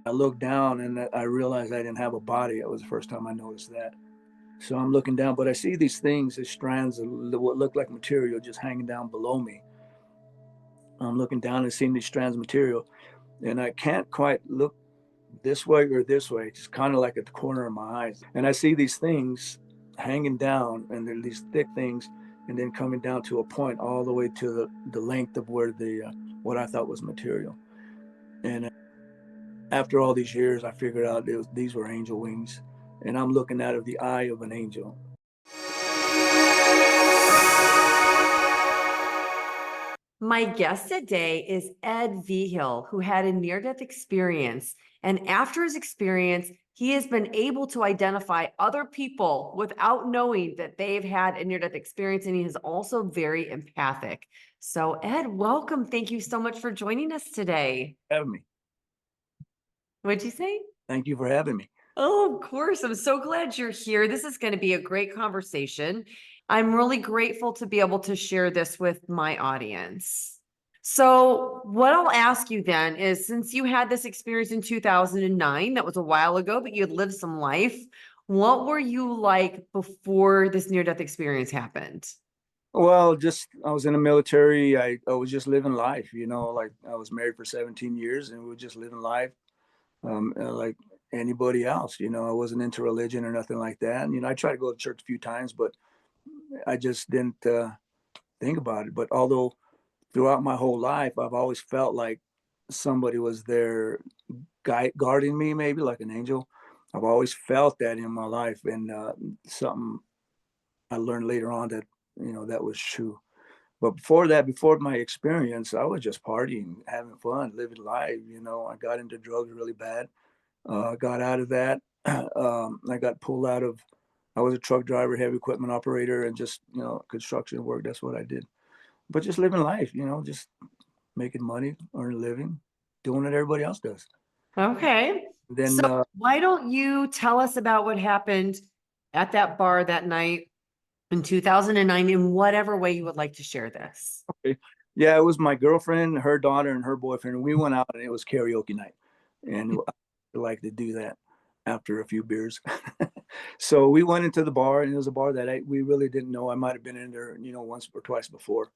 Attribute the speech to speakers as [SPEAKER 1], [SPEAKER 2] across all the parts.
[SPEAKER 1] I looked down and I realized I didn't have a body. It was the first time I noticed that. So I'm looking down, but I see these things, these strands of what look like material just hanging down below me. I'm looking down and seeing these strands of material, and I can't quite look this way or this way. It's kind of like at the corner of my eyes. And I see these things hanging down, and they're these thick things, and then coming down to a point all the way to the length of where what I thought was material. And after all these years, I figured out these were angel wings, and I'm looking out of the eye of an angel.
[SPEAKER 2] My guest today is Ed Vhill, who had a near-death experience. And after his experience, he has been able to identify other people without knowing that they've had a near-death experience. And he is also very empathic. So Ed, welcome. Thank you so much for joining us today.
[SPEAKER 1] Having me.
[SPEAKER 2] What'd you say?
[SPEAKER 1] Thank you for having me.
[SPEAKER 2] Oh, of course. I'm so glad you're here. This is going to be a great conversation. I'm really grateful to be able to share this with my audience. So what I'll ask you then is, since you had this experience in 2009, that was a while ago, but you had lived some life, what were you like before this near-death experience happened?
[SPEAKER 1] Well, just I was in the military. I was just living life, like I was married for 17 years and we were just living life like anybody else. I wasn't into religion or nothing like that. And, I tried to go to church a few times, but I just didn't think about it. But although throughout my whole life, I've always felt like somebody was there guarding me, maybe like an angel. I've always felt that in my life. And something I learned later on that, that was true. But before that, before my experience, I was just partying, having fun, living life. I got into drugs really bad. Got out of that. I got pulled out of, I was a truck driver, heavy equipment operator, and just, construction work. That's what I did. But just living life, just making money, earning a living, doing what everybody else does.
[SPEAKER 2] Okay.
[SPEAKER 1] Then,
[SPEAKER 2] So why don't you tell us about what happened at that bar that night in 2009 in whatever way you would like to share this?
[SPEAKER 1] okay. Yeah, it was my girlfriend, her daughter, and her boyfriend. And we went out and it was karaoke night. And I like to do that after a few beers. So we went into the bar, and it was a bar that we really didn't know. I might have been in there, once or twice before.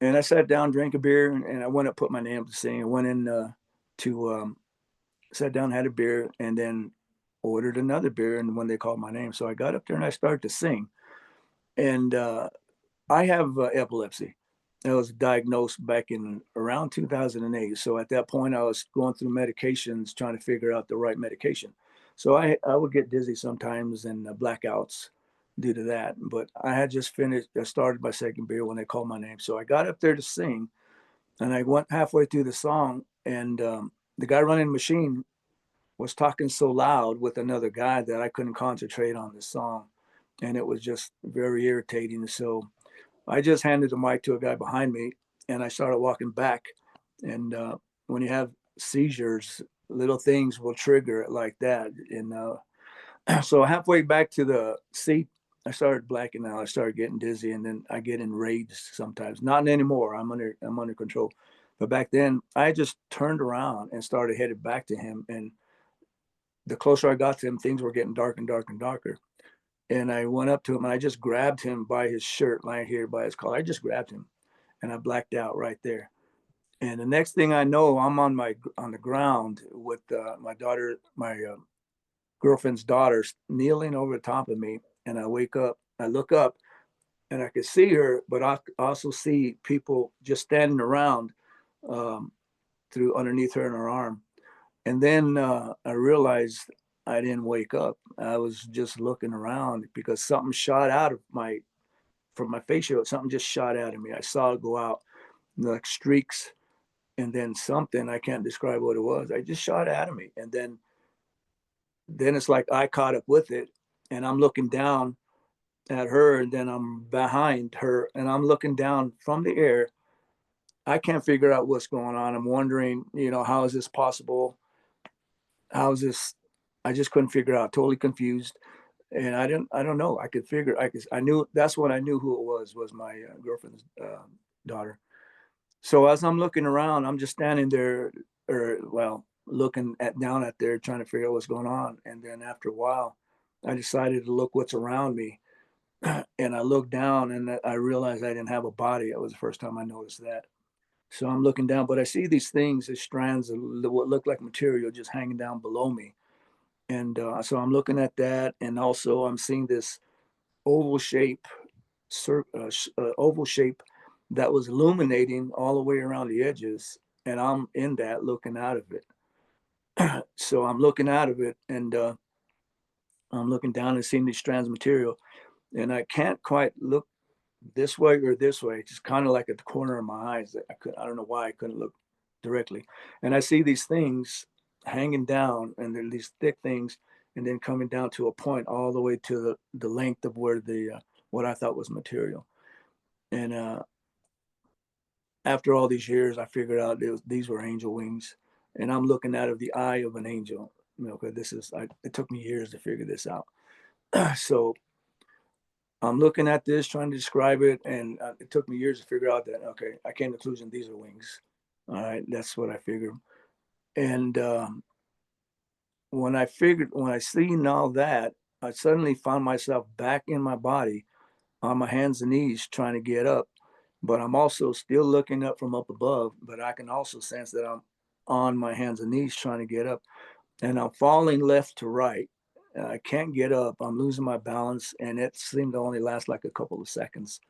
[SPEAKER 1] And I sat down, drank a beer, and I went up, put my name up to sing. I went in to sat down, had a beer, and then ordered another beer. And when they called my name, so I got up there and I started to sing. And I have epilepsy. I was diagnosed back in around 2008. So at that point, I was going through medications, trying to figure out the right medication. So I would get dizzy sometimes and blackouts due to that. But I had just finished, I started my second beer when they called my name. So I got up there to sing, and I went halfway through the song, and the guy running the machine was talking so loud with another guy that I couldn't concentrate on the song. And it was just very irritating. So I just handed the mic to a guy behind me, and I started walking back. And when you have seizures, little things will trigger it like that. And so halfway back to the seat, I started blacking out. I started getting dizzy, and then I get enraged sometimes. Not anymore. I'm under control. But back then, I just turned around and started headed back to him. And the closer I got to him, things were getting dark and dark and darker. And I went up to him and I just grabbed him by his shirt, right here by his collar. I just grabbed him, and I blacked out right there. And the next thing I know, I'm on the ground with my daughter, my girlfriend's daughter, kneeling over the top of me. And I wake up, I look up, and I could see her, but I also see people just standing around um, through underneath her in her arm. And then I realized I didn't wake up. I was just looking around because something shot out of from my face shield. Something just shot out of me. I saw it go out like streaks, and then something, I can't describe what it was. I just shot out of me, and then it's like I caught up with it, and I'm looking down at her, and then I'm behind her, and I'm looking down from the air. I can't figure out what's going on. I'm wondering, how is this possible? How is this? I just couldn't figure out. Totally confused, and I don't know. I knew that's what I knew who it was my girlfriend's daughter. So as I'm looking around, I'm just standing there, or well, looking down at there, trying to figure out what's going on. And then after a while, I decided to look what's around me. And I looked down and I realized I didn't have a body. It was the first time I noticed that. So I'm looking down, but I see these things, these strands of what look like material just hanging down below me. And so I'm looking at that. And also I'm seeing this oval shape, oval shape that was illuminating all the way around the edges. And I'm in that looking out of it. So I'm looking out of it and I'm looking down and seeing these strands of material. And I can't quite look this way or this way. It's just kind of like at the corner of my eyes. I don't know why I couldn't look directly. And I see these things hanging down, and they're these thick things, and then coming down to a point all the way to the length of where the what I thought was material. And after all these years, I figured out these were angel wings, and I'm looking out of the eye of an angel. You know, because it took me years to figure this out. So I'm looking at this, trying to describe it, and it took me years to figure out that, okay, I came to the conclusion these are wings. All right, that's what I figured. And when I seen all that, I suddenly found myself back in my body on my hands and knees trying to get up. But I'm also still looking up from up above, but I can also sense that I'm on my hands and knees trying to get up. And I'm falling left to right. I can't get up. I'm losing my balance, and it seemed to only last like a couple of seconds.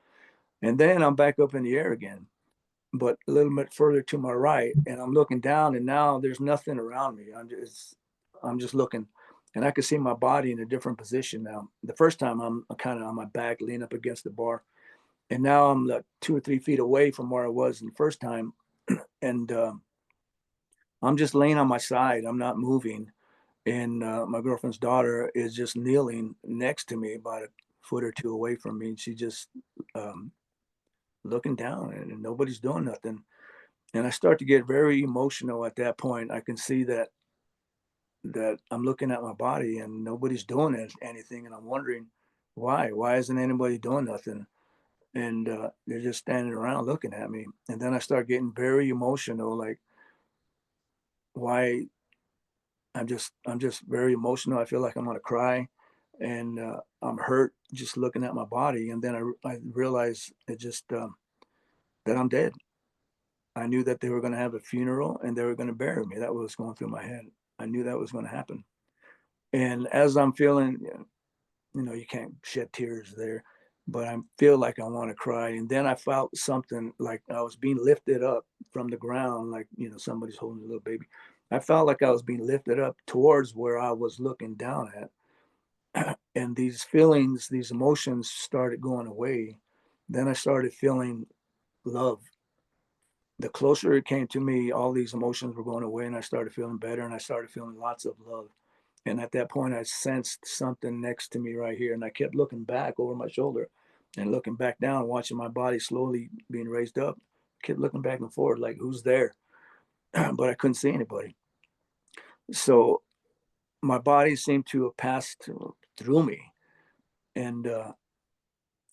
[SPEAKER 1] And then I'm back up in the air again, but a little bit further to my right, and I'm looking down, and now there's nothing around me. I'm just looking, and I can see my body in a different position now. The first time I'm kind of on my back, leaning up against the bar, and now I'm like 2 or 3 feet away from where I was the first time, and I'm just laying on my side. I'm not moving, and my girlfriend's daughter is just kneeling next to me, about a foot or two away from me. And she just um, looking down, and nobody's doing nothing. And I start to get very emotional at that point. I can see that I'm looking at my body and nobody's doing anything, and I'm wondering why. Why isn't anybody doing nothing? And they're just standing around looking at me. And then I start getting very emotional, like why I'm just very emotional. I feel like I'm gonna cry, and I'm hurt just looking at my body. And then I realize that I'm dead. I knew that they were going to have a funeral and they were going to bury me. That was going through my head. I knew that was going to happen. And as I'm feeling, you can't shed tears there, but I feel like I want to cry. And then I felt something like I was being lifted up from the ground, like, somebody's holding a little baby. I felt like I was being lifted up towards where I was looking down at. And these feelings, these emotions started going away. Then I started feeling love. The closer it came to me, all these emotions were going away, and I started feeling better, and I started feeling lots of love. And at that point, I sensed something next to me right here, and I kept looking back over my shoulder and looking back down, watching my body slowly being raised up. Kept looking back and forth, like, who's there? But I couldn't see anybody. So my body seemed to have passed through me. And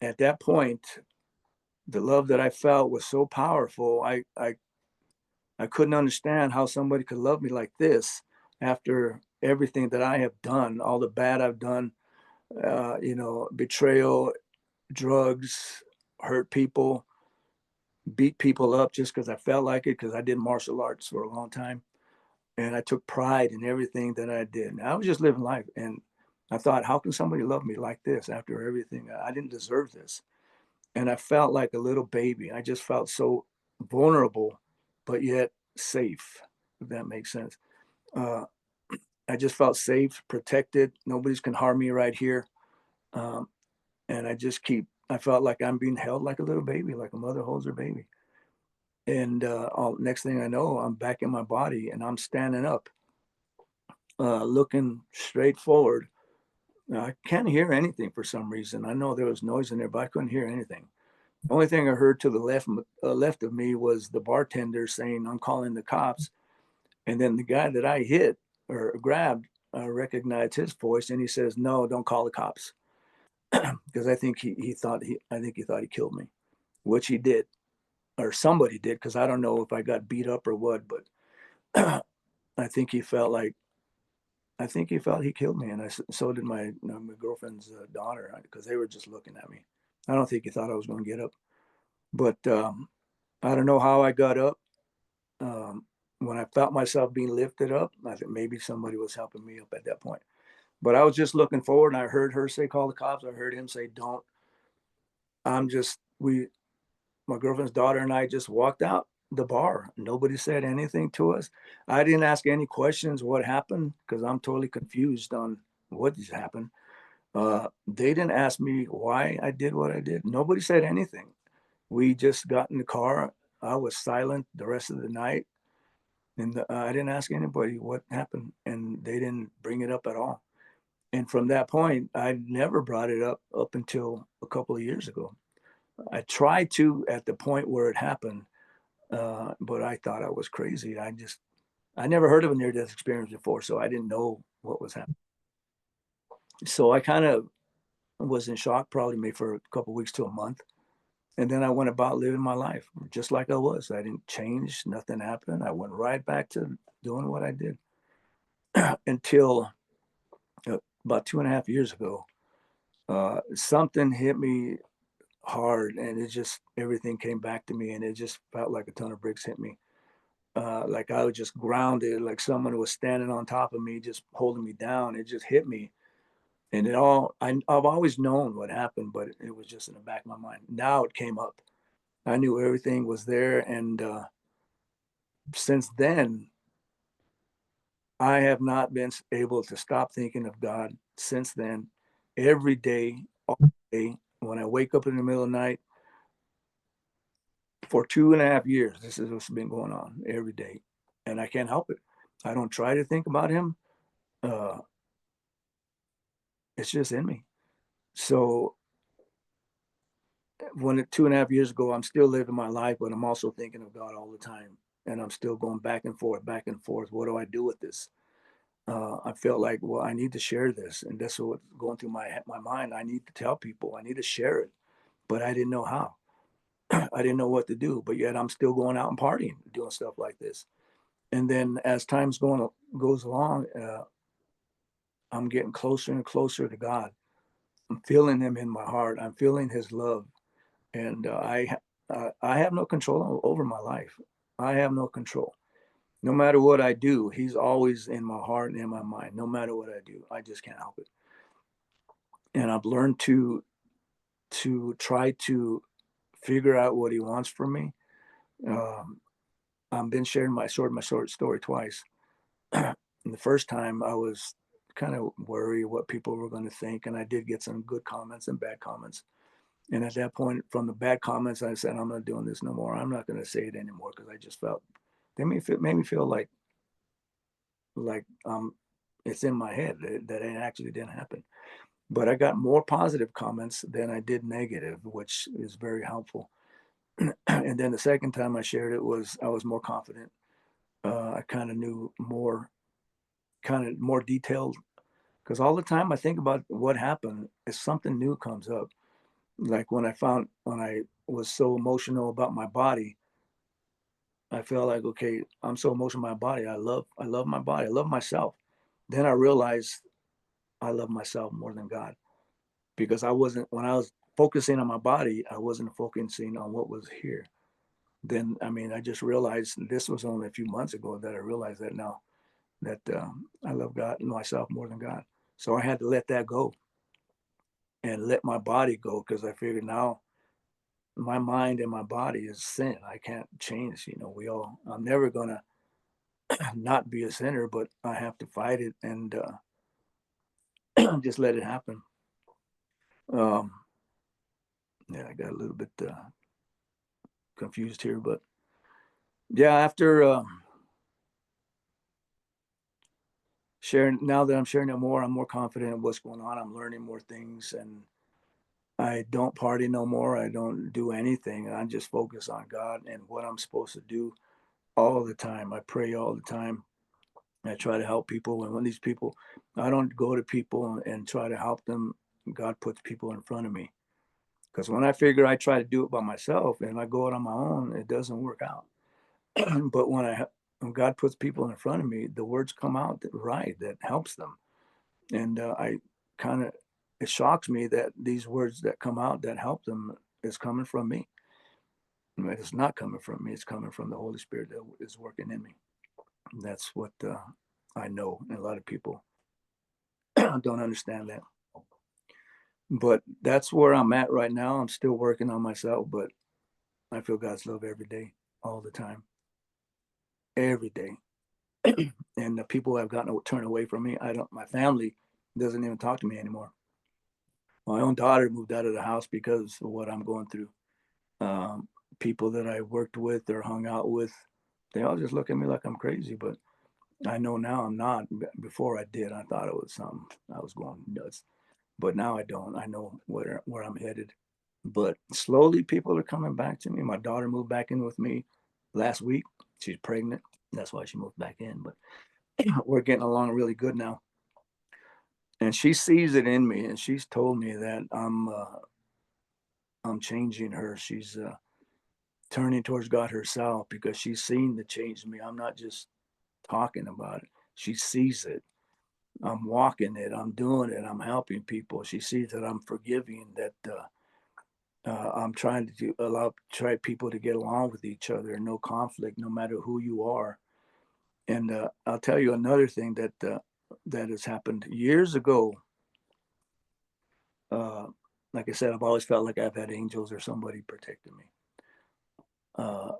[SPEAKER 1] at that point, the love that I felt was so powerful. I couldn't understand how somebody could love me like this after everything that I have done, all the bad I've done, betrayal, drugs, hurt people, beat people up just because I felt like it, because I did martial arts for a long time. And I took pride in everything that I did. And I was just living life. And I thought, how can somebody love me like this after everything? I didn't deserve this. And I felt like a little baby. I just felt so vulnerable, but yet safe, if that makes sense. Uh, I just felt safe, protected. Nobody's can harm me right here. Um, and I felt like I'm being held like a little baby, like a mother holds her baby. And next thing I know, I'm back in my body and I'm standing up, looking straight forward. Now, I can't hear anything for some reason. I know there was noise in there, but I couldn't hear anything. The only thing I heard to the left of me was the bartender saying, "I'm calling the cops." And then the guy that I hit or grabbed recognized his voice, and he says, "No, don't call the cops," because I think he thought he killed me, which he did, or somebody did, because I don't know if I got beat up or what. But I think he felt like, I think he felt he killed me, and so did my girlfriend's daughter, because they were just looking at me. I don't think he thought I was going to get up, but I don't know how I got up. Um, when I felt myself being lifted up, I think maybe somebody was helping me up at that point. But I was just looking forward, and I heard her say, "Call the cops." I heard him say, "Don't." I'm just we My girlfriend's daughter and I just walked out the bar. Nobody said anything to us. I didn't ask any questions what happened, because I'm totally confused on what just happened. They didn't ask me why I did what I did. Nobody said anything. We just got in the car. I was silent the rest of the night, and I didn't ask anybody what happened, and they didn't bring it up at all. And from that point, I never brought it up until a couple of years ago. I tried to at the point where it happened, but I thought I was crazy. I never heard of a near death experience before, so I didn't know what was happening. So I kind of was in shock, probably maybe for a couple of weeks to a month. And then I went about living my life just like I was. I didn't change, nothing happened. I went right back to doing what I did until about 2.5 years ago. Something hit me hard, and it just, everything came back to me, and it just felt like a ton of bricks hit me. Like I was just grounded, like someone was standing on top of me, just holding me down. It just hit me. And I've always known what happened, but it was just in the back of my mind. Now it came up. I knew everything was there. And since then, I have not been able to stop thinking of God since then. Every day, all day, when I wake up in the middle of the night, for 2.5 years, this is what's been going on every day. And I can't help it. I don't try to think about him. Uh, it's just in me. So when 2.5 years ago, I'm still living my life, but I'm also thinking of God all the time. And I'm still going back and forth, back and forth. What do I do with this? I felt like, well, I need to share this. And that's what's going through my mind. I need to tell people, I need to share it, but I didn't know how. I didn't know what to do, but yet I'm still going out and partying, doing stuff like this. And then as goes along, I'm getting closer and closer to God. I'm feeling him in my heart. I'm feeling his love. And I have no control over my life. I have no control. No matter what I do, he's always in my heart and in my mind. No matter what I do, I just can't help it. And I've learned to try to figure out what he wants from me. Um, I've been sharing my short story twice. And the first time I was kind of worried what people were going to think, and I did get some good comments and bad comments. And at that point, from the bad comments, I said, I'm not doing this no more. I'm not going to say it anymore, because I just felt made me feel like it's in my head that it actually didn't happen. But I got more positive comments than I did negative, which is very helpful. And then the second time I shared it, I was more confident. I kind of knew more, kind of more detailed, because all the time I think about what happened, if something new comes up. Like when I was so emotional about my body, I felt like, okay, I'm so emotional about my body. I love my body. I love myself. Then I realized I love myself more than God, because when I was focusing on my body, I wasn't focusing on what was here. Then, I mean, I just realized, this was only a few months ago that I realized that now, that I love God and myself more than God. So I had to let that go and let my body go, because I figured now my mind and my body is sin. I can't change. I'm never going to not be a sinner, but I have to fight it and just let it happen. Um, yeah, I got a little bit confused here, but yeah, after now that I'm sharing it more, I'm more confident in what's going on. I'm learning more things, and I don't party no more. I don't do anything. I just focus on God and what I'm supposed to do all the time. I pray all the time. I try to help people. And when these people, I don't go to people and try to help them. God puts people in front of me. Because when I figure I try to do it by myself and I go out on my own, it doesn't work out. But when God puts people in front of me, the words come out right that helps them. And I kind of, it shocks me that these words that come out that help them is coming from me. But it's not coming from me. It's coming from the Holy Spirit that is working in me. That's what I know. And a lot of people don't understand that. But that's where I'm at right now. I'm still working on myself, but I feel God's love every day, all the time, every day. And the people have gotten to turn away from me. I don't. My family doesn't even talk to me anymore. My own daughter moved out of the house because of what I'm going through. Um, People that I worked with or hung out with, they all just look at me like I'm crazy. But I know now I'm not. Before I did, I thought it was something. I was going nuts. But now I don't. I know where I'm headed. But slowly, people are coming back to me. My daughter moved back in with me last week. She's pregnant. That's why she moved back in. But we're getting along really good now. And she sees it in me, and she's told me that I'm changing her. She's turning towards God herself because she's seen the change in me. I'm not just talking about it. She sees it. I'm walking it. I'm doing it. I'm helping people. She sees that I'm forgiving. That I'm trying to try people to get along with each other, no conflict, no matter who you are. And I'll tell you another thing that has happened years ago. Uh, like I said, I've always felt like I've had angels or somebody protecting me. Uh,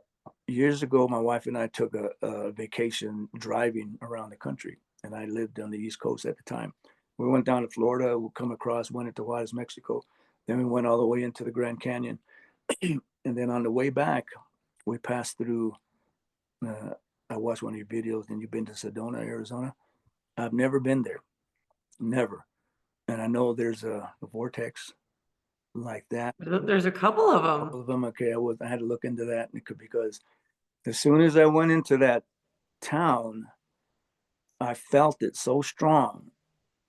[SPEAKER 1] Years ago, my wife and I took a vacation driving around the country, and I lived on the East Coast at the time. We went down to Florida, we come across, went into Juarez, Mexico. Then we went all the way into the Grand Canyon. And then on the way back, we passed through. Uh, I watched one of your videos, and you've been to Sedona, Arizona. I've never been there, never. And I know there's a vortex like that.
[SPEAKER 2] There's a couple of
[SPEAKER 1] A
[SPEAKER 2] them.
[SPEAKER 1] couple of them, okay. I had to look into that because as soon as I went into that town, I felt it so strong,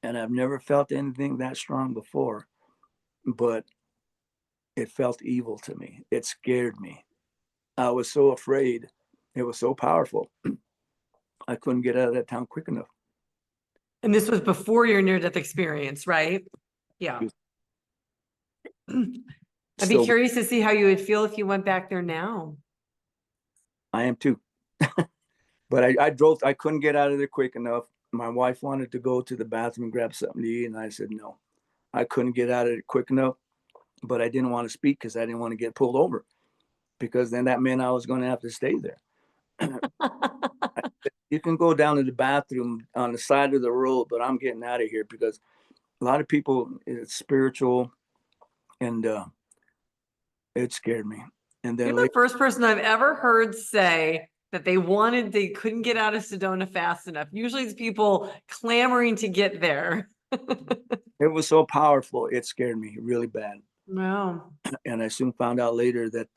[SPEAKER 1] and I've never felt anything that strong before. But it felt evil to me. It scared me. I was so afraid. It was so powerful. I couldn't get out of that town quick enough.
[SPEAKER 2] And this was before your near-death experience, right? Yeah. I'd be
[SPEAKER 1] Still,
[SPEAKER 2] curious to see how you would feel if you went back there now.
[SPEAKER 1] I am too. But I drove. I couldn't get out of there quick enough. My wife wanted to go to the bathroom and grab something to eat, and I said no. I couldn't get out of it quick enough, but I didn't want to speak because I didn't want to get pulled over, because then that meant I was going to have to stay there. You can go down to the bathroom on the side of the road, but I'm getting out of here because a lot of people, it's spiritual, and it scared me. And
[SPEAKER 2] You're
[SPEAKER 1] then
[SPEAKER 2] the
[SPEAKER 1] later,
[SPEAKER 2] first person I've ever heard say that they couldn't get out of Sedona fast enough. Usually it's people clamoring to get there.
[SPEAKER 1] it was so powerful, it scared me really bad.
[SPEAKER 2] Wow.
[SPEAKER 1] And I soon found out later that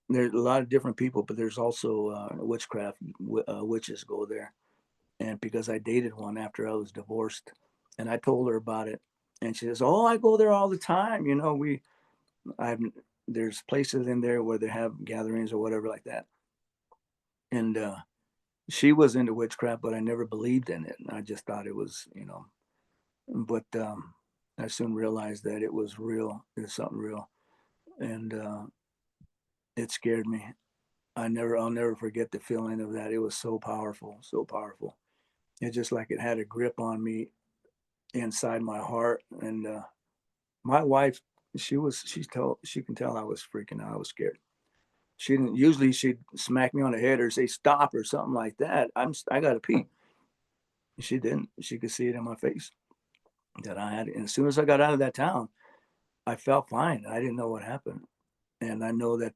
[SPEAKER 1] there's a lot of different people, but there's also witchcraft, witches go there. And because I dated one after I was divorced, and I told her about it, and she says, "Oh, I go there all the time. You know, I've there's places in there where they have gatherings or whatever like that." And she was into witchcraft, but I never believed in it. I just thought it was, But I soon realized that it was real. It was something real, and it scared me. I'll never forget the feeling of that. It was so powerful, so powerful. It's just like it had a grip on me inside my heart. And my wife, she can tell I was freaking out. I was scared. She didn't usually she'd smack me on the head or say stop or something like that. I gotta pee. She didn't. She could see it in my face that I had it. And as soon as I got out of that town, I felt fine. I didn't know what happened. And I know that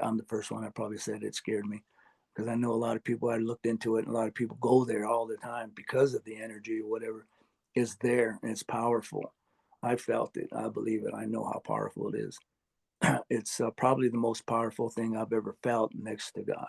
[SPEAKER 1] I'm the first one I probably said it scared me, because I know a lot of people. I looked into it, and a lot of people go there all the time because of the energy or whatever is there, and it's powerful. I felt it. I believe it. I know how powerful it is. It's probably the most powerful thing I've ever felt next to God.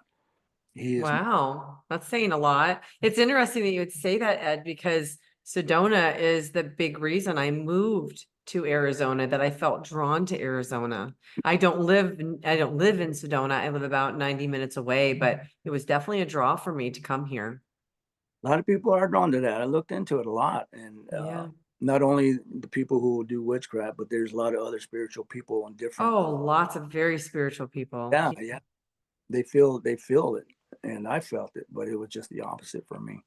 [SPEAKER 1] He is.
[SPEAKER 2] Wow. That's saying a lot. It's interesting that you would say that, Ed, because Sedona is the big reason I moved to Arizona that I felt drawn to Arizona. I don't live in Sedona. I live about 90 minutes away, but it was definitely a draw for me to come here.
[SPEAKER 1] A lot of people are drawn to that. I looked into it a lot, and
[SPEAKER 2] Yeah.
[SPEAKER 1] not only the people who do witchcraft, but there's a lot of other spiritual people on different.
[SPEAKER 2] Oh, lots of very spiritual people.
[SPEAKER 1] Yeah, yeah, they feel it, and I felt it, but it was just the opposite for me.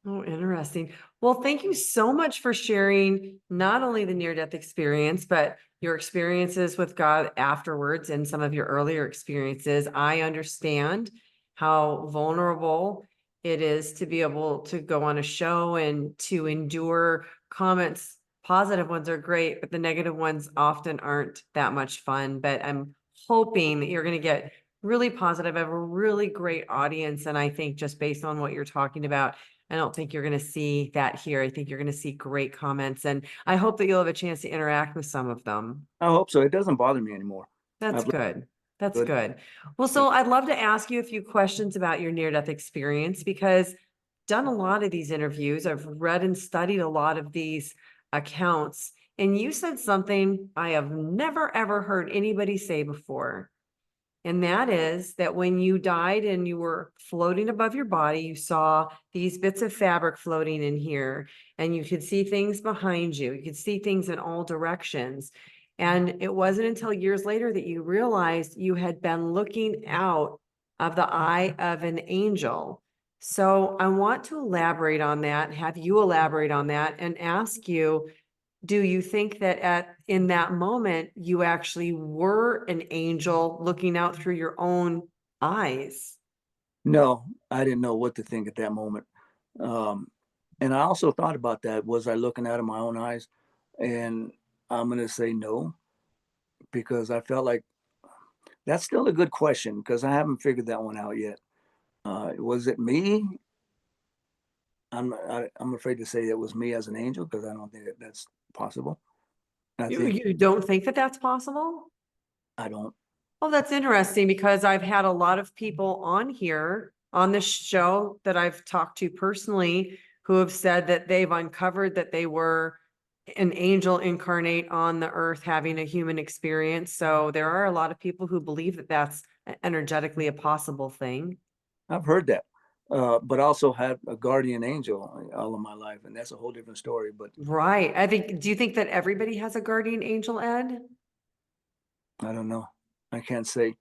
[SPEAKER 2] Oh, interesting. Well, thank you so much for sharing not only the near-death experience, but your experiences with God afterwards and some of your earlier experiences. I understand how vulnerable it is to be able to go on a show and to endure comments. Positive ones are great, but the negative ones often aren't that much fun. But I'm hoping that you're going to get really positive. I have a really great audience. And I think just based on what you're talking about, I don't think you're going to see that here. I think you're going to see great comments, and I hope that you'll have a chance to interact with some of them.
[SPEAKER 1] I hope so. It doesn't bother me anymore.
[SPEAKER 2] That's
[SPEAKER 1] I've
[SPEAKER 2] good. That's
[SPEAKER 1] good.
[SPEAKER 2] good. Well, so I'd love to ask you a few questions about your near-death experience because I've done a lot of these interviews. I've read and studied a lot of these accounts, and you said something I have never ever heard anybody say before. And that is that when you died and you were floating above your body, you saw these bits of fabric floating in here, and you could see things behind you. You could see things in all directions. And it wasn't until years later that you realized you had been looking out of the eye of an angel. So I want to elaborate on that, have you elaborate on that, and ask you, do you think that in that moment, you actually were an angel looking out through your own eyes?
[SPEAKER 1] No, I didn't know what to think at that moment. Um, and I also thought about that. Was I looking out of my own eyes? And I'm going to say no, because I felt like that's still a good question because I haven't figured that one out yet. Was it me? I'm afraid to say it was me as an angel because I don't think that that's possible. I
[SPEAKER 2] You,
[SPEAKER 1] think
[SPEAKER 2] you don't think that that's possible?
[SPEAKER 1] I don't.
[SPEAKER 2] Well, that's interesting because I've had a lot of people on here on this show that I've talked to personally who have said that they've uncovered that they were an angel incarnate on the earth having a human experience. So there are a lot of people who believe that that's energetically a possible thing.
[SPEAKER 1] I've heard that, but I also had a guardian angel all of my life, and that's a whole different story. But
[SPEAKER 2] Right. I think, do you think that everybody has a guardian angel, Ed?
[SPEAKER 1] I don't know. I can't say.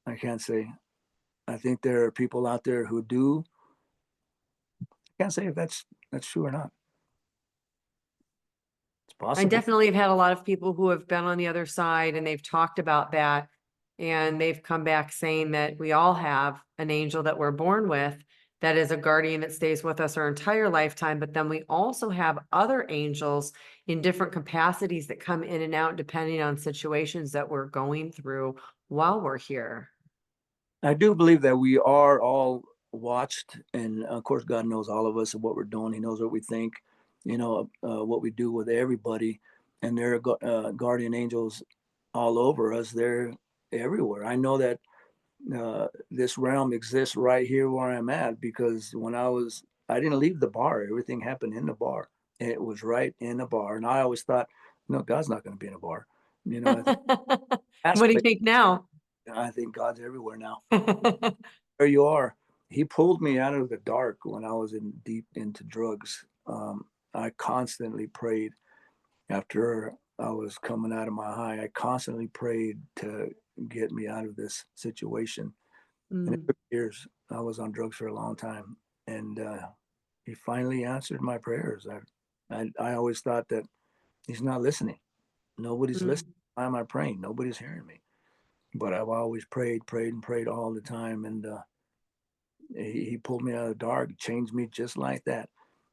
[SPEAKER 1] I can't say. I think there are people out there who do. I can't say if that's true or not. It's
[SPEAKER 2] I
[SPEAKER 1] possible.
[SPEAKER 2] definitely have had a lot of people who have been on the other side and they've talked about that. And they've come back saying that we all have an angel that we're born with that is a guardian that stays with us our entire lifetime. But then we also have other angels in different capacities that come in and out depending on situations that we're going through while we're here.
[SPEAKER 1] I do believe that we are all watched, and of course, God knows all of us and what we're doing. He knows what we think, what we do with everybody, and there are guardian angels all over us. They're everywhere. I know that this realm exists right here where I'm at because I didn't leave the bar. Everything happened in the bar. It was right in the bar, and I always thought, no, God's not going to be in a bar. I think that's
[SPEAKER 2] What do you think now?
[SPEAKER 1] I think God's everywhere now. There you are. He pulled me out of the dark when I was in deep into drugs. I constantly prayed after I was coming out of my high. I constantly prayed to get me out of this situation. And it
[SPEAKER 2] Mm,
[SPEAKER 1] took years. I was on drugs for a long time. And he finally answered my prayers. I always thought that he's not listening. Nobody's listening.
[SPEAKER 2] mm.
[SPEAKER 1] Why am I praying? Nobody's hearing me. But I've always prayed, and prayed all the time. And he pulled me out of the dark, changed me just like that,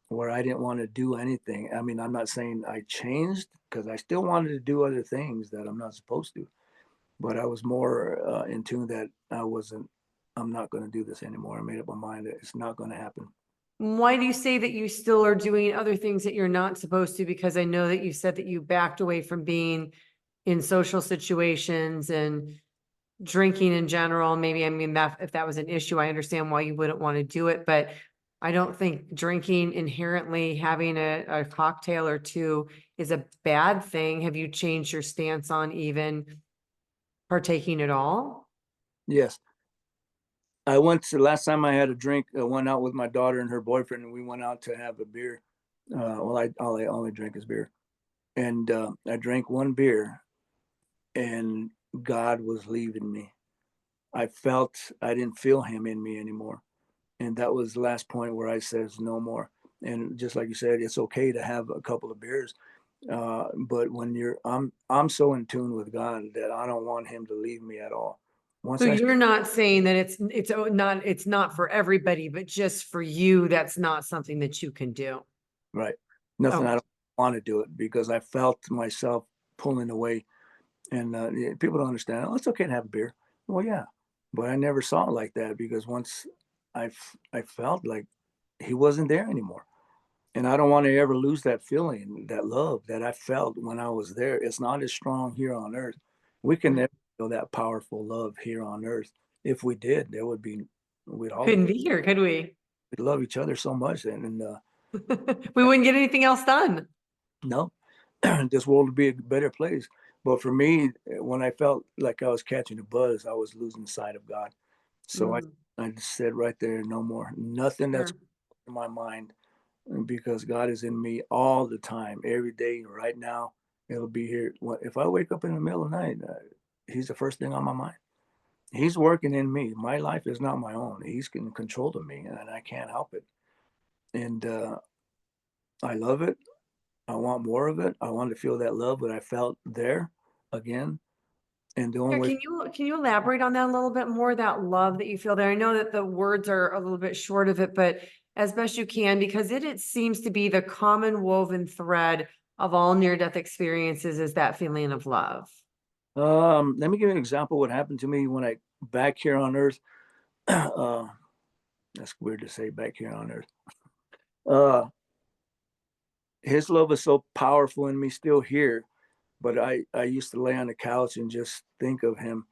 [SPEAKER 1] where I didn't want to do anything. I mean, I'm not saying I changed because I still wanted to do other things that I'm not supposed to, but I was more in tune that I'm not going to do this anymore. I made up my mind that it's not going to happen.
[SPEAKER 2] Why do you say that you still are doing other things that you're not supposed to? Because I know that you said that you backed away from being in social situations and drinking in general. Maybe, I mean, that if that was an issue, I understand why you wouldn't want to do it. But I don't think drinking inherently, having a cocktail or two is a bad thing. Have you changed your stance on even partaking at all?
[SPEAKER 1] Yes. I went to last time I had a drink. I went out with my daughter and her boyfriend, and we went out to have a beer. Well, all I only drink is beer, and I drank one beer, and God was leaving me. I didn't feel Him in me anymore, and that was the last point where I says no more. And just like you said, it's okay to have a couple of beers, but when I'm so in tune with God that I don't want Him to leave me at all.
[SPEAKER 2] So
[SPEAKER 1] Once I
[SPEAKER 2] you're not saying that it's not for everybody, but just for you, that's not something that you can do.
[SPEAKER 1] Right. Nothing.
[SPEAKER 2] Oh,
[SPEAKER 1] I don't want to do it because I felt myself pulling away, and yeah, people don't understand. Oh, it's okay to have a beer. Well, yeah, but I never saw it like that because once I felt like He wasn't there anymore, and I don't want to ever lose that feeling, that love that I felt when I was there. It's not as strong here on earth. We can
[SPEAKER 2] right.
[SPEAKER 1] never feel that powerful love here on earth. If we did, there would be we'd all
[SPEAKER 2] Couldn't be here, could we?
[SPEAKER 1] we'd love each other so much, and
[SPEAKER 2] We wouldn't get anything else done.
[SPEAKER 1] no, this world would be a better place. But for me, when I felt like I was catching a buzz, I was losing sight of God. So
[SPEAKER 2] Mm,
[SPEAKER 1] I just said right there, no more, nothing that's
[SPEAKER 2] sure.
[SPEAKER 1] in my mind, because God is in me all the time, every day. Right now, it'll be here. If I wake up in the middle of the night, He's the first thing on my mind. He's working in me. My life is not my own. He's in control of me, and I can't help it. And I love it. I want more of it. I want to feel that love that I felt there again. And the only
[SPEAKER 2] Here,
[SPEAKER 1] way,
[SPEAKER 2] can you elaborate on that a little bit more, that love that you feel there? I know that the words are a little bit short of it, but as best you can, because it seems to be the common woven thread of all near-death experiences is that feeling of love.
[SPEAKER 1] let me give you an example of what happened to me when I back here on Earth. uh, that's weird to say, back here on Earth. Uh, his love is so powerful in me still here, but I used to lay on the couch and just think of Him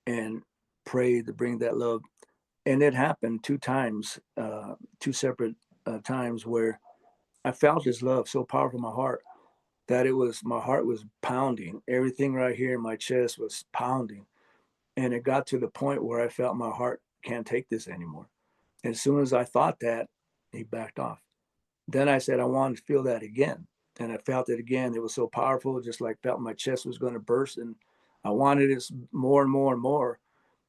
[SPEAKER 1] and pray to bring that love. And it happened two times, two separate times where I felt His love so powerful in my heart that my heart was pounding. Everything right here in my chest was pounding. And it got to the point where I felt my heart can't take this anymore. And as soon as I thought that, He backed off. Then I said, I wanted to feel that again. And I felt it again. It was so powerful, just like felt my chest was going to burst. And I wanted it more and more and more.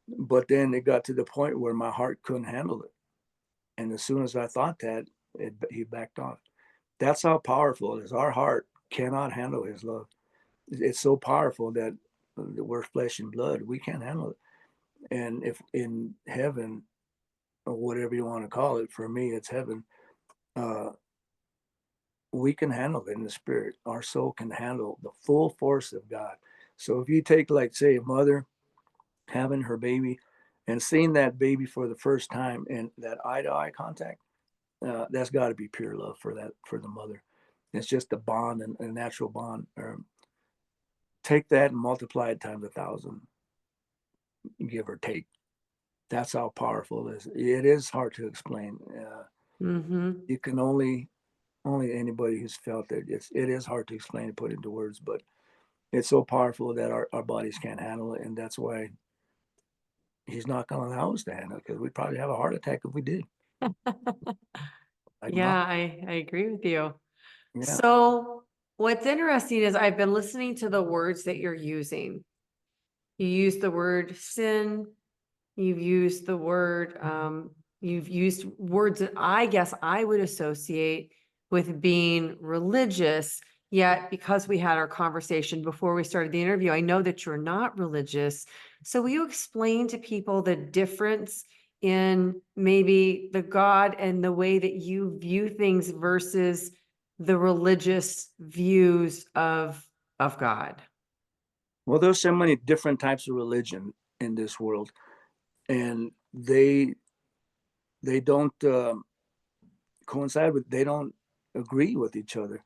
[SPEAKER 1] But then it got to the point where my heart couldn't handle it. And as soon as I thought that, He backed off. That's how powerful it is. Our heart cannot handle His love. It's so powerful that we're flesh and blood. We can't handle it. And if in heaven, or whatever you want to call it, for me, it's heaven, uh, we can handle it in the spirit. Our soul can handle the full force of God. So if you take, like, say, a mother having her baby and seeing that baby for the first time and that eye to eye contact, that's got to be pure love for the mother. It's just a bond and a natural bond. Take that and multiply it times 1,000, give or take. That's how powerful it is. It is hard to explain.
[SPEAKER 2] Mm-hmm.
[SPEAKER 1] You can only anybody who's felt it. It is hard to explain and put into words, but it's so powerful that our bodies can't handle it, and that's why He's not going to allow us to handle it, because we'd probably have a heart attack if we did. Like
[SPEAKER 2] Yeah,
[SPEAKER 1] mom,
[SPEAKER 2] I agree with you.
[SPEAKER 1] yeah.
[SPEAKER 2] So what's interesting is I've been listening to the words that you're using. You use the word sin. You've used words that I guess I would associate with being religious. Yet, because we had our conversation before we started the interview, I know that you're not religious. So, will you explain to people the difference in maybe the God and the way that you view things versus the religious views of God?
[SPEAKER 1] Well, there's so many different types of religion in this world, and they don't coincide with. They don't agree with each other.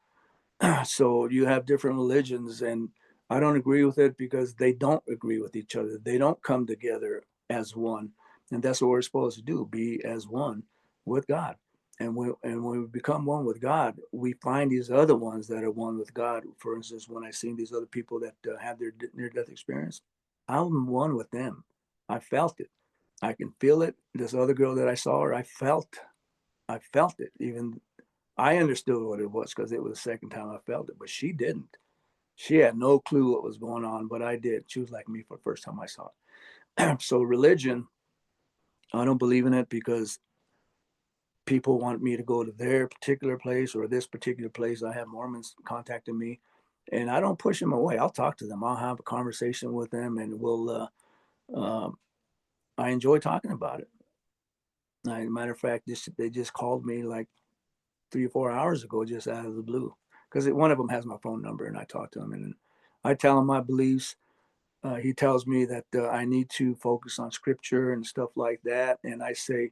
[SPEAKER 1] So you have different religions, and I don't agree with it because they don't agree with each other. They don't come together as one, and that's what we're supposed to do: be as one. with God. And when we become one with God, we find these other ones that are one with God. For instance, when I seen these other people that have their near-death experience, I'm one with them. I felt it. I can feel it. This other girl that I saw her, I felt it. Even I understood what it was because it was the second time I felt it, but she didn't. She had no clue what was going on, but I did. She was like me for the first time I saw it. So religion, I don't believe in it because people want me to go to their particular place or this particular place. I have Mormons contacting me, and I don't push them away. I'll talk to them. I'll have a conversation with them, and I enjoy talking about it. Matter of fact, they just called me like 3 or 4 hours ago, just out of the blue, because one of them has my phone number, and I talk to him, and I tell him my beliefs. He tells me that I need to focus on scripture and stuff like that, and I say,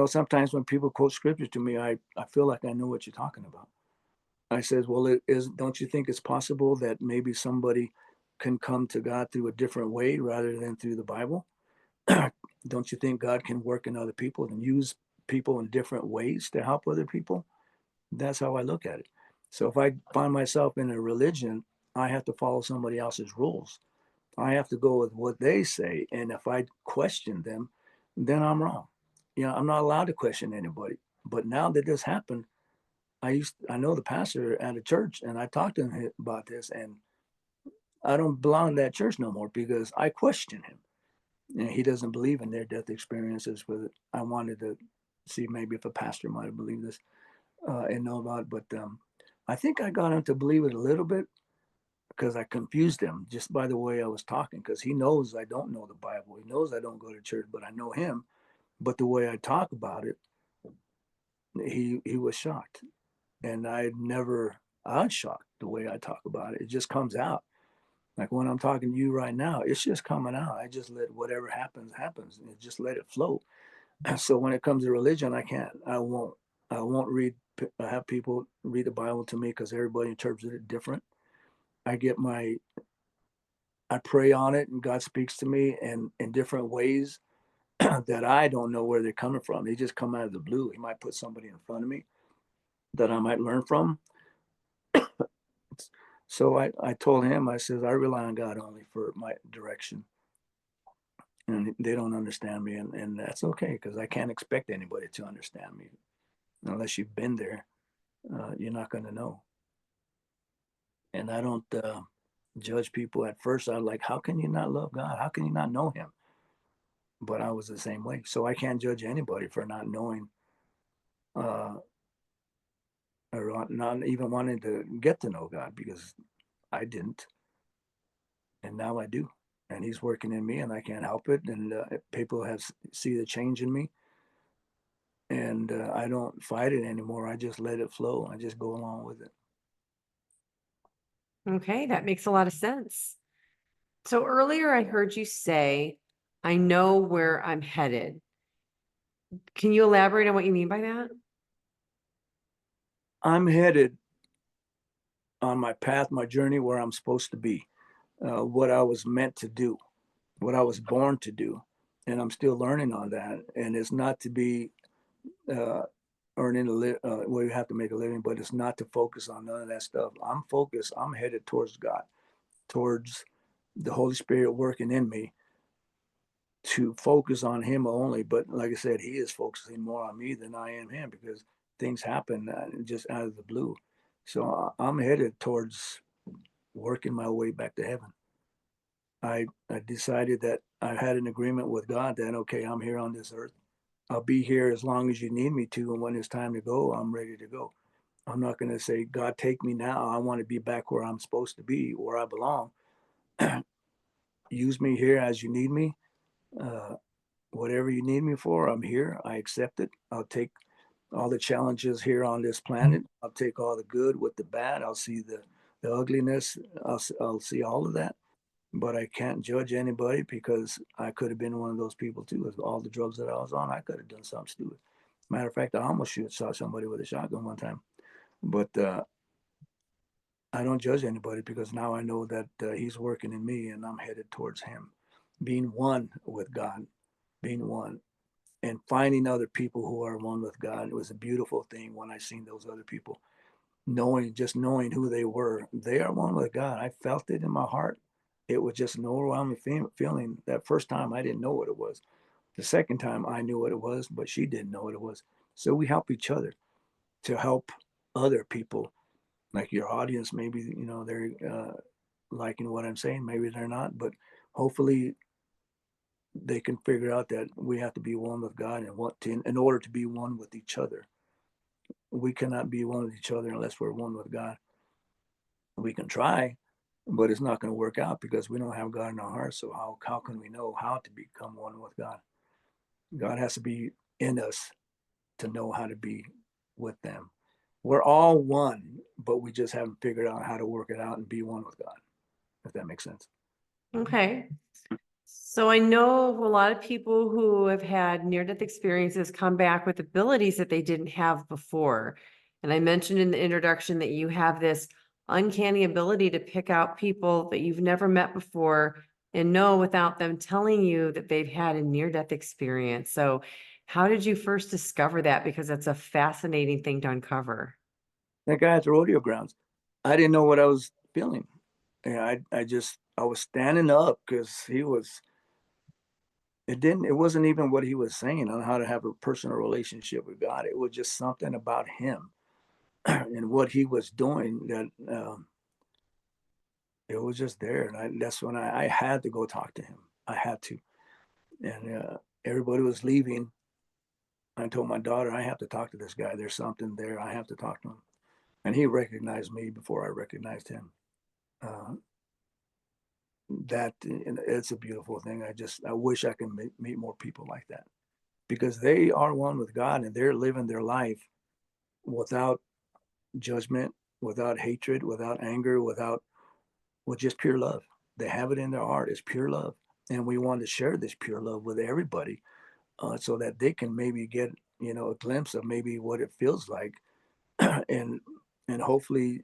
[SPEAKER 1] sometimes when people quote scripture to me, I feel like I know what you're talking about. I says, well, don't you think it's possible that maybe somebody can come to God through a different way rather than through the Bible? Don't you think God can work in other people and use people in different ways to help other people? That's how I look at it. So if I find myself in a religion, I have to follow somebody else's rules. I have to go with what they say. And if I question them, then I'm wrong. I'm not allowed to question anybody. But now that this happened, I know the pastor at a church, and I talked to him about this, and I don't belong to that church no more because I question him. And he doesn't believe in their death experiences. But I wanted to see maybe if a pastor might have believed this and know about it. But I think I got him to believe it a little bit because I confused him just by the way I was talking. Because he knows I don't know the Bible. He knows I don't go to church, but I know him. But the way I talk about it, he was shocked, and I'm shocked the way I talk about it. It just comes out. Like when I'm talking to you right now, it's just coming out. I just let whatever happens, and just let it flow. So when it comes to religion, I can't. I won't have people read the Bible to me because everybody interprets it different. I get my. I pray on it, and God speaks to me in different ways that I don't know where they're coming from. They just come out of the blue. He might put somebody in front of me that I might learn from. So I told him, I says, I rely on God only for my direction. And they don't understand me. And that's okay because I can't expect anybody to understand me. Unless you've been there, you're not going to know. And I don't judge people at first. I like, how can you not love God? How can you not know him? But I was the same way. So I can't judge anybody for not knowing uh, or not even wanting to get to know God because I didn't. And now I do. And he's working in me, and I can't help it. And people have see the change in me, and I don't fight it anymore. I just let it flow. I just go along with it.
[SPEAKER 2] Okay, that makes a lot of sense. So earlier I heard you say, I know where I'm headed. Can you elaborate on what you mean by that?
[SPEAKER 1] I'm headed on my path, my journey, where I'm supposed to be, what I was meant to do, what I was born to do, and I'm still learning on that. And it's not to be uh, earning where you have to make a living, but it's not to focus on none of that stuff. I'm focused. I'm headed towards God, towards the Holy Spirit working in me to focus on Him only. But like I said, He is focusing more on me than I am Him because things happen just out of the blue. So I'm headed towards working my way back to heaven. I decided that I had an agreement with God that, okay, I'm here on this earth. I'll be here as long as you need me to. And when it's time to go, I'm ready to go. I'm not going to say, God, take me now. I want to be back where I'm supposed to be, where I belong. Use me here as you need me. Uh, Whatever you need me for, I'm here. I accept it. I'll take all the challenges here on this planet. I'll take all the good with the bad. I'll see the ugliness. I'll see all of that. But I can't judge anybody because I could have been one of those people too. With all the drugs that I was on, I could have done something stupid. Matter of fact, I almost shot somebody with a shotgun one time. But I don't judge anybody because now I know that He's working in me and I'm headed towards Him. Being one with God, being one. and finding other people who are one with God. It was a beautiful thing when I seen those other people, just knowing who they were. They are one with God. I felt it in my heart. It was just an overwhelming feeling. That first time I didn't know what it was. The second time I knew what it was, but she didn't know what it was. So we help each other to help other people, like your audience. Maybe, they're liking what I'm saying. Maybe they're not, but hopefully they can figure out that we have to be one with God and in order to be one with each other. We cannot be one with each other unless we're one with God. We can try, but it's not going to work out because we don't have God in our hearts. So how can we know how to become one with God? God has to be in us to know how to be with them. We're all one, but we just haven't figured out how to work it out and be one with God, if that makes sense.
[SPEAKER 2] Okay. So I know a lot of people who have had near-death experiences come back with abilities that they didn't have before. And I mentioned in the introduction that you have this uncanny ability to pick out people that you've never met before and know without them telling you that they've had a near-death experience. So how did you first discover that? Because that's a fascinating thing to uncover.
[SPEAKER 1] That guy at the rodeo grounds, I didn't know what I was feeling. And I was standing up because it wasn't even what he was saying on how to have a personal relationship with God. It was just something about him and what he was doing that it was just there. And that's when I had to go talk to him. I had to. And everybody was leaving. I told my daughter, I have to talk to this guy. There's something there. I have to talk to him. And he recognized me before I recognized him. Uh, that it's a beautiful thing. I wish I could meet more people like that because they are one with God and they're living their life without judgment, without hatred, without anger, with just pure love. They have it in their heart. It's pure love, and we want to share this pure love with everybody, so that they can maybe get a glimpse of maybe what it feels like, and hopefully,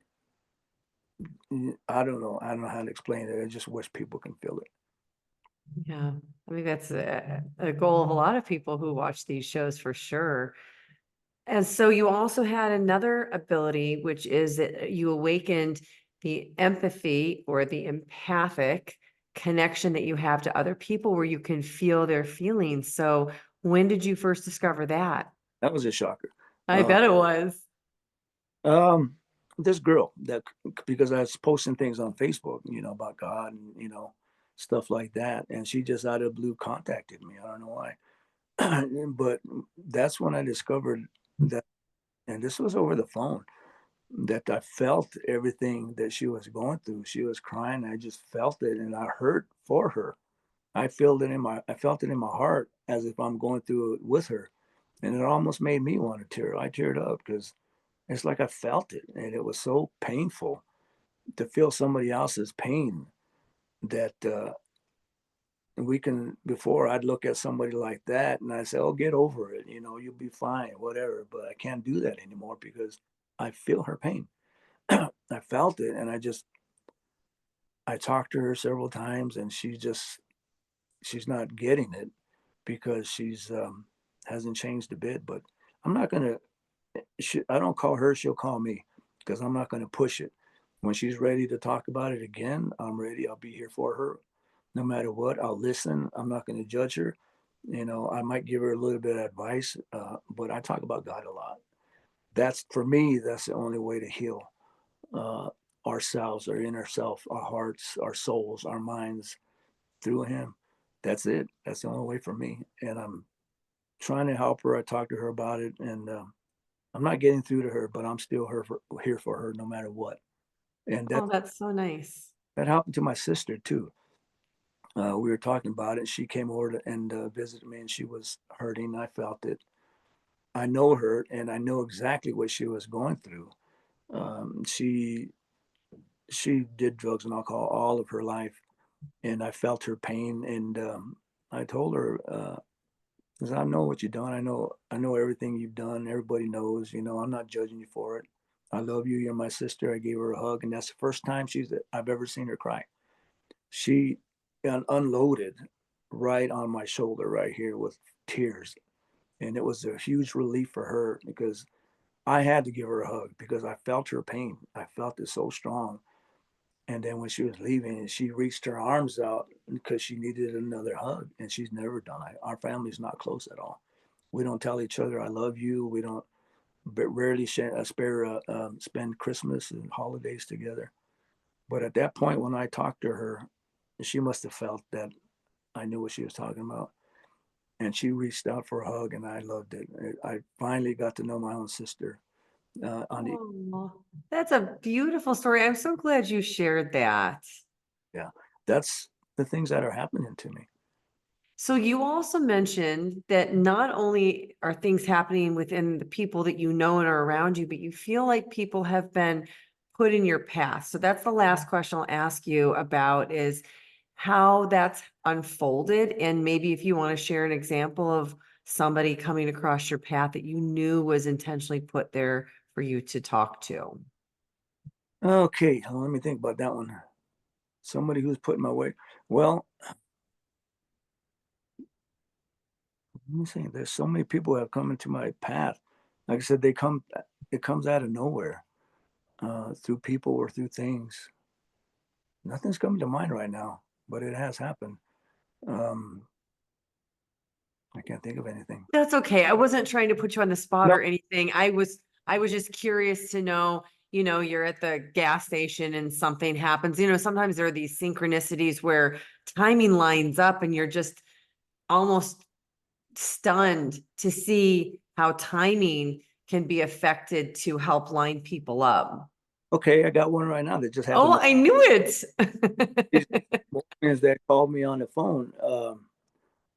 [SPEAKER 1] I don't know how to explain it. I just wish people can feel it.
[SPEAKER 2] Yeah, I think that's a goal of a lot of people who watch these shows for sure. And so you also had another ability, which is that you awakened the empathy or the empathic connection that you have to other people where you can feel their feelings. So when did you first discover that?
[SPEAKER 1] That was a shocker.
[SPEAKER 2] I
[SPEAKER 1] Uh,
[SPEAKER 2] bet it was.
[SPEAKER 1] um, this girl that because I was posting things on Facebook, about God and stuff like that, and she just out of the blue contacted me. I don't know why, but that's when I discovered that, and this was over the phone, that I felt everything that she was going through. She was crying. I just felt it, and I hurt for her. I felt it in my heart as if I'm going through it with her, and it almost made me want to tear. I teared up because it's like I felt it, and it was so painful to feel somebody else's pain that we can. Before I'd look at somebody like that and I say, "Oh, get over it. You'll be fine, whatever." But I can't do that anymore because I feel her pain. I felt it, and I talked to her several times, and she's not getting it because she's hasn't changed a bit. But I'm not gonna. I don't call her; she'll call me because I'm not gonna push it. When she's ready to talk about it again, I'm ready. I'll be here for her, no matter what. I'll listen. I'm not gonna judge her. I might give her a little bit of advice, but I talk about God a lot. That's for me. That's the only way to heal uh, ourselves, our inner self, our hearts, our souls, our minds through Him. That's it. That's the only way for me. And I'm trying to help her. I talk to her about it, and I'm not getting through to her, but I'm still here for her no matter what. And
[SPEAKER 2] Oh, that's so nice.
[SPEAKER 1] that happened to my sister too. We were talking about it. She came over and visited me, and she was hurting. I felt it. I know her, and I know exactly what she was going through. Um, she she did drugs and alcohol all of her life, and I felt her pain. And I told her, because I know what you've done. I know everything you've done. Everybody knows. I'm not judging you for it. I love you. You're my sister. I gave her a hug, and that's the first time I've ever seen her cry. She unloaded right on my shoulder, right here, with tears. And it was a huge relief for her because I had to give her a hug because I felt her pain. I felt it so strong. And then when she was leaving, she reached her arms out because she needed another hug, and she's never done it. Our family's not close at all. We don't tell each other "I love you." We don't, but rarely spend Christmas and holidays together. But at that point, when I talked to her, she must have felt that I knew what she was talking about, and she reached out for a hug, and I loved it. I finally got to know my own sister. On the
[SPEAKER 2] Oh, that's a beautiful story. I'm so glad you shared that.
[SPEAKER 1] Yeah, that's the things that are happening to me.
[SPEAKER 2] So you also mentioned that not only are things happening within the people that you know and are around you, but you feel like people have been put in your path. So that's the last question I'll ask you about is how that's unfolded. And maybe if you want to share an example of somebody coming across your path that you knew was intentionally put there for you to talk to.
[SPEAKER 1] Okay, let me think about that one. Somebody who's put in my way. Well, let me see. There's so many people that have come into my path. Like I said, it comes out of nowhere, through people or through things. Nothing's coming to mind right now, but it has happened. Um, I can't think of anything.
[SPEAKER 2] That's okay. I wasn't trying to put you on the spot
[SPEAKER 1] No,
[SPEAKER 2] or anything. I was just curious to know, you're at the gas station and something happens. Sometimes there are these synchronicities where timing lines up and you're just almost stunned to see how timing can be affected to help line people up.
[SPEAKER 1] okay, I got one right now that just happened.
[SPEAKER 2] Oh, I knew it.
[SPEAKER 1] These friends that called me on the phone.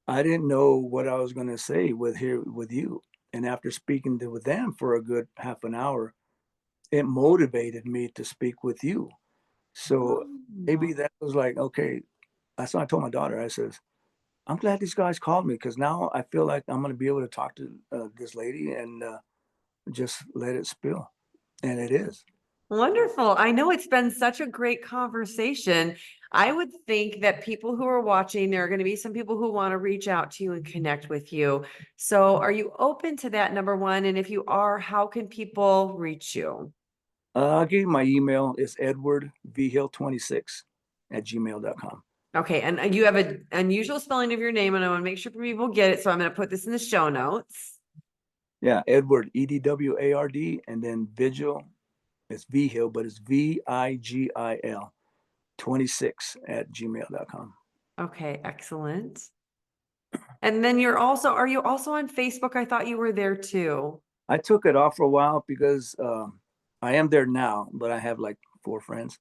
[SPEAKER 1] I didn't know what I was going to say with you, and after speaking with them for a good half an hour, it motivated me to speak with you. So maybe
[SPEAKER 2] Oh.
[SPEAKER 1] that was like, okay, that's what I told my daughter. I says, I'm glad these guys called me because now I feel like I'm going to be able to talk to this lady and just let it spill. And it is.
[SPEAKER 2] Wonderful. I know it's been such a great conversation. I would think that people who are watching, there are going to be some people who want to reach out to you and connect with you. So are you open to that, number one? And if you are, how can people reach you?
[SPEAKER 1] I'll give you my email. It's edwardvhill26 at gmail.com.
[SPEAKER 2] Okay. And you have an unusual spelling of your name, and I want to make sure people get it. So I'm going to put this in the show notes.
[SPEAKER 1] Yeah, Edward, Edward, and then Vigil. It's Vhill, but it's Vigil 26 at gmail.com.
[SPEAKER 2] Okay. Excellent. And then are you also on Facebook? I thought you were there too.
[SPEAKER 1] I took it off for a while because I am there now, but I have like 4 friends.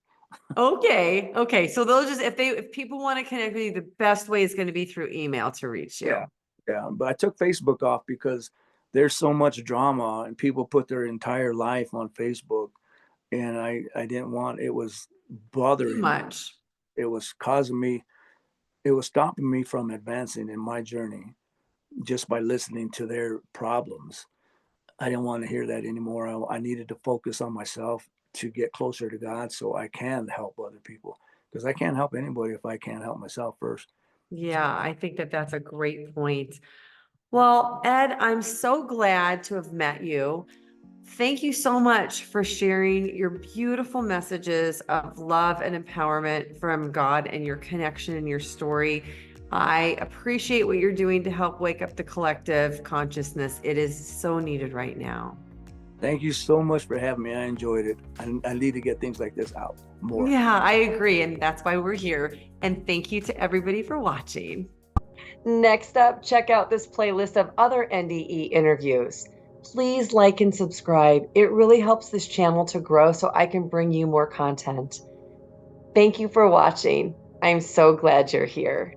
[SPEAKER 2] Okay. Okay. So they'll just, if people want to connect with you, the best way is going to be through email to reach
[SPEAKER 1] Yeah,
[SPEAKER 2] you.
[SPEAKER 1] yeah. But I took Facebook off because there's so much drama and people put their entire life on Facebook, and I didn't want it was
[SPEAKER 2] Too
[SPEAKER 1] bothering me.
[SPEAKER 2] much.
[SPEAKER 1] It was causing me. It was stopping me from advancing in my journey just by listening to their problems. I didn't want to hear that anymore. I needed to focus on myself to get closer to God so I can help other people because I can't help anybody if I can't help myself first.
[SPEAKER 2] Yeah, I think that that's a great point. Well, Ed, I'm so glad to have met you. Thank you so much for sharing your beautiful messages of love and empowerment from God and your connection and your story. I appreciate what you're doing to help wake up the collective consciousness. It is so needed right now.
[SPEAKER 1] Thank you so much for having me. I enjoyed it. I need to get things like this out more.
[SPEAKER 2] Yeah, I agree. And that's why we're here. And thank you to everybody for watching. Next up, check out this playlist of other NDE interviews. Please like and subscribe. It really helps this channel to grow so I can bring you more content. Thank you for watching. I'm so glad you're here.